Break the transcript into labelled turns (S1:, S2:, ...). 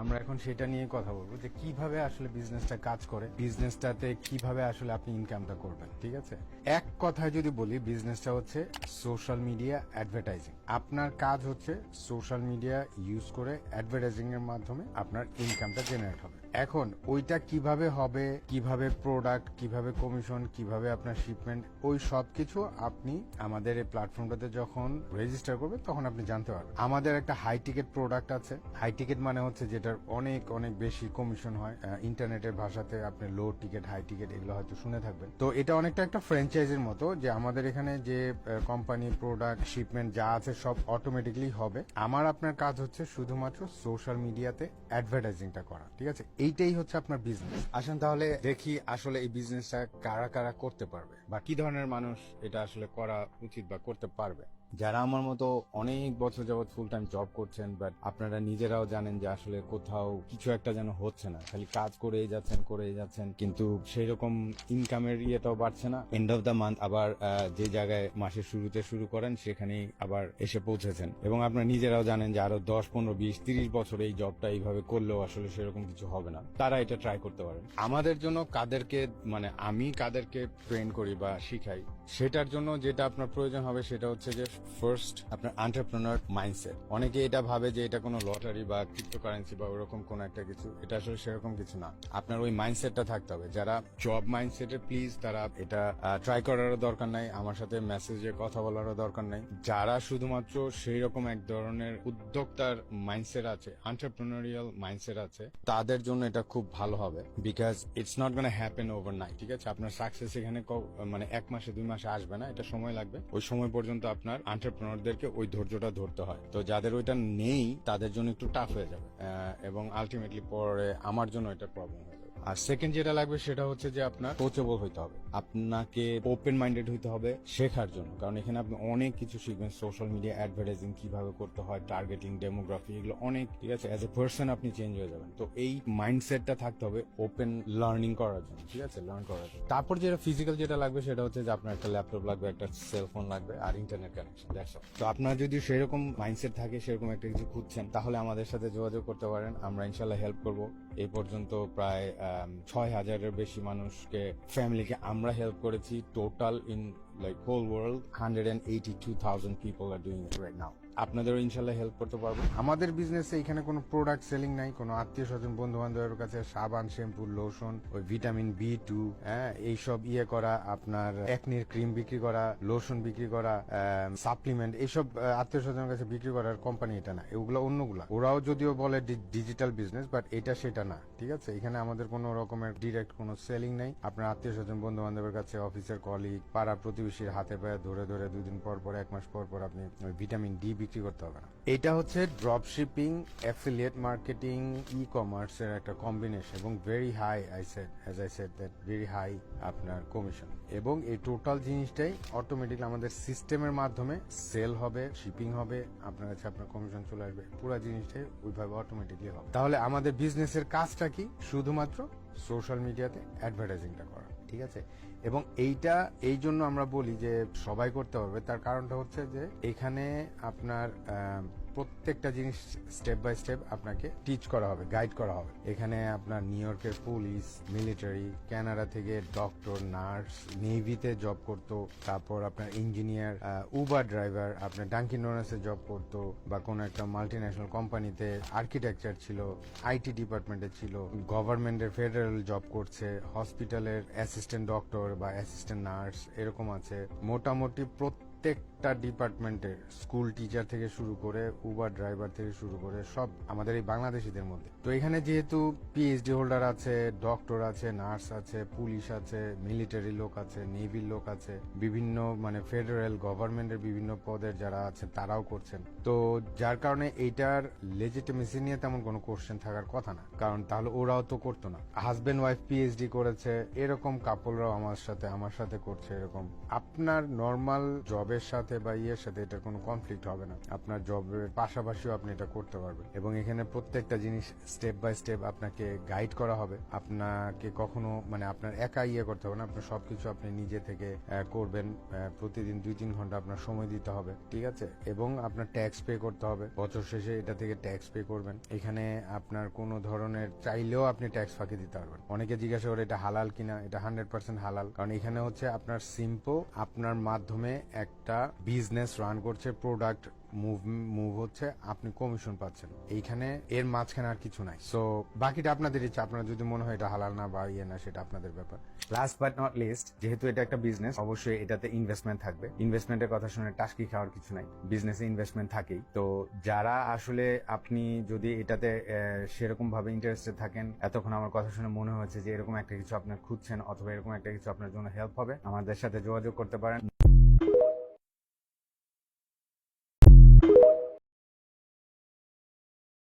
S1: আমরা এখন সেটা নিয়ে কথা বলবো যে কিভাবে আসলে বিজনেসটা কাজ করে, বিজনেসটাতে কিভাবে আসলে আপনি ইনকামটা করবেন। ঠিক আছে, এক কথায় যদি বলি বিজনেসটা হচ্ছে সোশ্যাল মিডিয়া অ্যাডভার্টাইজিং। আপনার কাজ হচ্ছে সোশ্যাল মিডিয়া ইউজ করে অ্যাডভার্টাইজিং এর মাধ্যমে আপনার ইনকামটা জেনারেট হবে। এখন ওইটা কিভাবে হবে, কিভাবে প্রোডাক্ট, কিভাবে কমিশন, কিভাবে আপনার শিপমেন্ট, ওই সব কিছু আপনি আমাদের এই প্ল্যাটফর্মটাতে যখন রেজিস্টার করবেন তখন আপনি জানতে পারবেন। আমাদের একটা হাই টিকেট প্রোডাক্ট আছে। হাই টিকেট মানে হচ্ছে যেটার অনেক অনেক বেশি কমিশন হয়। ইন্টারনেটের ভাষাতে আপনি লো টিকেট, হাই টিকেট এগুলো হয়তো শুনে থাকবেন। তো এটা অনেকটা একটা ফ্র্যাঞ্চাইজির মতো, যে আমাদের এখানে যে কোম্পানি, প্রোডাক্ট, শিপমেন্ট যা আছে সব অটোমেটিকলি হবে। আমার আপনার কাজ হচ্ছে শুধুমাত্র সোশ্যাল মিডিয়াতে অ্যাডভার্টাইজিংটা করা। ঠিক আছে, এইটাই হচ্ছে আপনার বিজনেস। আসেন তাহলে দেখি আসলে এই বিজনেসটা কারা কারা করতে পারবে বা কি ধরনের মানুষ এটা আসলে করা উচিত বা করতে পারবে। যারা আমার মতো অনেক বছর যাবৎ ফুল টাইম জব করছেন, বাট আপনারা নিজেরাও জানেন যে আসলে কোথাও কিছু একটা যেন হচ্ছে না, খালি কাজ করেই যাচ্ছেন কিন্তু সেই রকম ইনকামের ইয়েটাও বাড়ছে না। এন্ড অফ দ্য মান্থ আবার যে জায়গায় মাসের শুরুতে শুরু করেন সেখানেই আবার এসে পৌঁছেছেন, এবং আপনারা নিজেরাও জানেন যে আরো 10, 15, 20, 30 বছর এই জবটা এইভাবে করলেও আসলে সেরকম কিছু হবে না। তারা এটা ট্রাই করতে পারেন। আমাদের জন্য কাদেরকে, মানে আমি কাদেরকে ট্রেন করি বা শিখাই, সেটার জন্য যেটা আপনার প্রয়োজন হবে সেটা হচ্ছে যে ফার্স্ট আপনার এন্টারপ্রেনার মাইন্ডসেট। অনেকে এটা ভাবে যে এটা কোনো লটারি বা ক্রিপ্টোকারেন্সি বা ওরকম কোন একটা কিছু, এটা আসলে সেরকম কিছু না। আপনার ওই মাইন্ডসেটটা থাকতে হবে। যারা জব মাইন্ডসেটে, প্লিজ তারা এটা ট্রাই করারও দরকার নাই, আমার সাথে মেসেজে কথা বলারও দরকার নাই। যারা শুধুমাত্র সেই রকম এক ধরনের উদ্যোক্তার মাইন্ডসেট আছে, এন্টারপ্রেনারিয়াল মাইন্ডসেট আছে, তাদের জন্য এটা খুব ভালো হবে। Because it's not gonna happen overnight. ঠিক আছে, আপনার সাকসেস এখানে মানে 1 মাসে 2 মাসে আসবে না, এটা সময় লাগবে। ওই সময় পর্যন্ত আপনার এন্টারপ্রেনারদেরকে ওই ধৈর্যটা ধরতে হয়। তো যাদের ওইটা নেই তাদের জন্য একটু টাফ হয়ে যাবে, এবং আলটিমেটলি পরে আমার জন্য এটা প্রবলেম হয়ে যাবে। আর সেকেন্ড যেটা লাগবে সেটা হচ্ছে যে আপনার কোচেবল হইতে হবে। আপনাকে ওপেন মাইন্ডেড হইতে হবে শেখার জন্য, কারণ এখানে আপনি অনেক কিছু শিখবেন। সোশ্যাল মিডিয়া অ্যাডভার্টাইজিং কিভাবে করতে হয়, টার্গেটিং, ডেমোগ্রাফি, এগুলো অনেক। ঠিক আছে, অ্যাজ এ পার্সন আপনি চেঞ্জ হয়ে যাবেন। তো এই মাইন্ডসেটটা থাকতে হবে ওপেন লার্নিং করার জন্য। ঠিক আছে, লার্ন করার জন্য। তারপর যেটা ফিজিক্যাল যেটা লাগবে সেটা হচ্ছে যে আপনার একটা ল্যাপটপ লাগবে, একটা সেলফোন লাগবে, আর ইন্টারনেট কানেকশন। তো আপনার যদি সেরকম মাইন্ডসেট থাকে, সেরকম একটা কিছু খুঁজছেন, তাহলে আমাদের সাথে যোগাযোগ করতে পারেন। আমরা ইনশাল্লাহ হেল্প করব। এই পর্যন্ত প্রায় 6,000-এর বেশি মানুষকে, ফ্যামিলিকে আমরা হেল্প করেছি। Total in like whole world 182,000 people are doing it right now. আপনাদেরও ইনশাল্লাহ হেল্প করতে পারবো। আমাদের বিজনেসে এখানে কোনো প্রোডাক্ট সেলিং নাই, কোনো আত্মীয় স্বজন, বন্ধু বান্ধবের কাছে সাবান, শ্যাম্পু, লোশন, ওই ভিটামিন B2, এইসব করা, আপনার একনির ক্রিম বিক্রি করা, লোশন বিক্রি করা, সাপ্লিমেন্ট, এইসব আত্মীয় স্বজনের কাছে বিক্রি করার কোম্পানি এটা না। এগুলো অন্যগুলা। ওরাও যদিও বলে ডিজিটাল বিজনেস, বাট এটা সেটা না। ঠিক আছে, এখানে আমাদের কোনো রকমের ডিরেক্ট কোনো সেলিং নাই। আপনার আত্মীয় স্বজন, বন্ধু বান্ধবের কাছে, অফিসের কলিগ, পাড়া প্রতিবেশীর হাতে পায়ে ধরে ধরে 2 দিন পর পর, 1 মাস পর পর আপনি ভিটামিন ডি বিক্রি করতে হবে না। এটা হচ্ছে drop shipping, affiliate marketing, e commerce এর একটা কম্বিনেশন, এবং very high, as I said that, very high আপনার কমিশন। এবং এই টোটাল জিনিসটাই অটোমেটিকলি আমাদের সিস্টেমের মাধ্যমে সেল হবে, শিপিং হবে, আপনার কাছে আপনার কমিশন চলে আসবে। পুরো জিনিসটাই ওইভাবে অটোমেটিকলি হবে। তাহলে আমাদের বিজনেসের কাজটা কি? শুধুমাত্র সোশ্যাল মিডিয়াতে অ্যাডভার্টাইজিংটা করা। ঠিক আছে, এবং এইটা এই জন্য আমরা বলি যে সবাই করতে পারবে। তার কারণটা হচ্ছে যে এখানে আপনার প্রত্যেকটা জিনিস স্টেপ বাই স্টেপ আপনাকে টিচ করা হবে, গাইড করা হবে। এখানে আপনার নিউ ইয়র্কের পুলিশ, মিলিটারি, কানাডা থেকে ডক্টর, নার্স, নেভিতে জব করতো, তারপর আপনার ইঞ্জিনিয়ার, উবার ড্রাইভার, আপনার ডাঙ্কিন ডোনাসে জব করতো, বা কোনো একটা মাল্টি ন্যাশনাল কোম্পানিতে আর্কিটেকচার ছিল, আইটি ডিপার্টমেন্টে ছিল, গভর্নমেন্টের ফেডারেল জব করছে, হসপিটালের অ্যাসিস্ট্যান্ট ডক্টর বা অ্যাসিস্ট্যান্ট নার্স এরকম আছে। মোটামুটি প্রত্যেকটা ডিপার্টমেন্টের, স্কুল টিচার থেকে শুরু করে, উবার ড্রাইভার থেকে শুরু করে, সব আমাদের এই বাংলাদেশিদের মধ্যে। তো এখানে যেহেতু পিএইচডি হোল্ডার আছে, ডক্টর আছে, নার্স আছে, পুলিশ আছে, মিলিটারি লোক আছে, নেভির লোক আছে, বিভিন্ন মানে ফেডারেল গভর্নমেন্টের বিভিন্ন পদের যারা আছে তারাও করছেন। তো যার কারণে এইটার লেজিটিমেসি নিয়ে তেমন কোনো কোশ্চেন থাকার কথা না, কারণ তাহলে ওরাও তো করতো না। হাজবেন্ড ওয়াইফ পিএইচডি করেছে এরকম কাপলরাও আমার সাথে করছে। এরকম আপনার নর্মাল জবের সাথে সাথে বা ইয়ের সাথে এটা কোনো কনফ্লিক্ট হবে না। আপনার জবের পাশাপাশিও আপনি এটা করতে পারবেন, এবং এখানে প্রত্যেকটা জিনিস স্টেপ বাই স্টেপ আপনাকে গাইড করা হবে। আপনাকে কখনো মানে আপনার একা ইয়ে করতে হবে না, আপনার সবকিছু আপনি নিজে থেকে করবেন। প্রতিদিন 2-3 ঘন্টা আপনার সময় দিতে হবে, ঠিক আছে? এবং আপনার ট্যাক্স পে করতে হবে, বছর শেষে এটা থেকে ট্যাক্স পে করবেন। এখানে আপনার কোনো ধরনের চাইলেও আপনি ট্যাক্স ফাঁকি দিতে পারবেন। অনেকে জিজ্ঞাসা করে এটা হালাল কিনা, এটা 100% হালাল, কারণ এখানে হচ্ছে আপনার সিম্পল আপনার মাধ্যমে একটা বিজনেস রান করছে, প্রোডাক্ট মুভ হচ্ছে, আপনি কমিশন পাচ্ছেন এইখানে, এর মাঝখানে আর কিছু নাই। সো বাকিটা আপনাদের ইচ্ছা, আপনার যদি মনে হয় এটা হালাল না বা ইয়ে না, সেটা আপনাদের ব্যাপার। লাস্ট বাট নট লিস্ট, যেহেতু এটা একটা বিজনেস, অবশ্যই এটাতে ইনভেস্টমেন্ট থাকবে। ইনভেস্টমেন্টের কথা শুনে টাস্কি খাওয়ার কিছু নাই, বিজনেসে ইনভেস্টমেন্ট থাকেই। তো যারা আসলে আপনি যদি এটাতে সেরকম ভাবে ইন্টারেস্টেড থাকেন, এতক্ষণ আমার কথা শুনে মনে হচ্ছে যে এরকম একটা কিছু আপনার খুঁজছেন অথবা এরকম একটা কিছু আপনার জন্য হেল্প হবে, আমাদের সাথে যোগাযোগ করতে পারেন।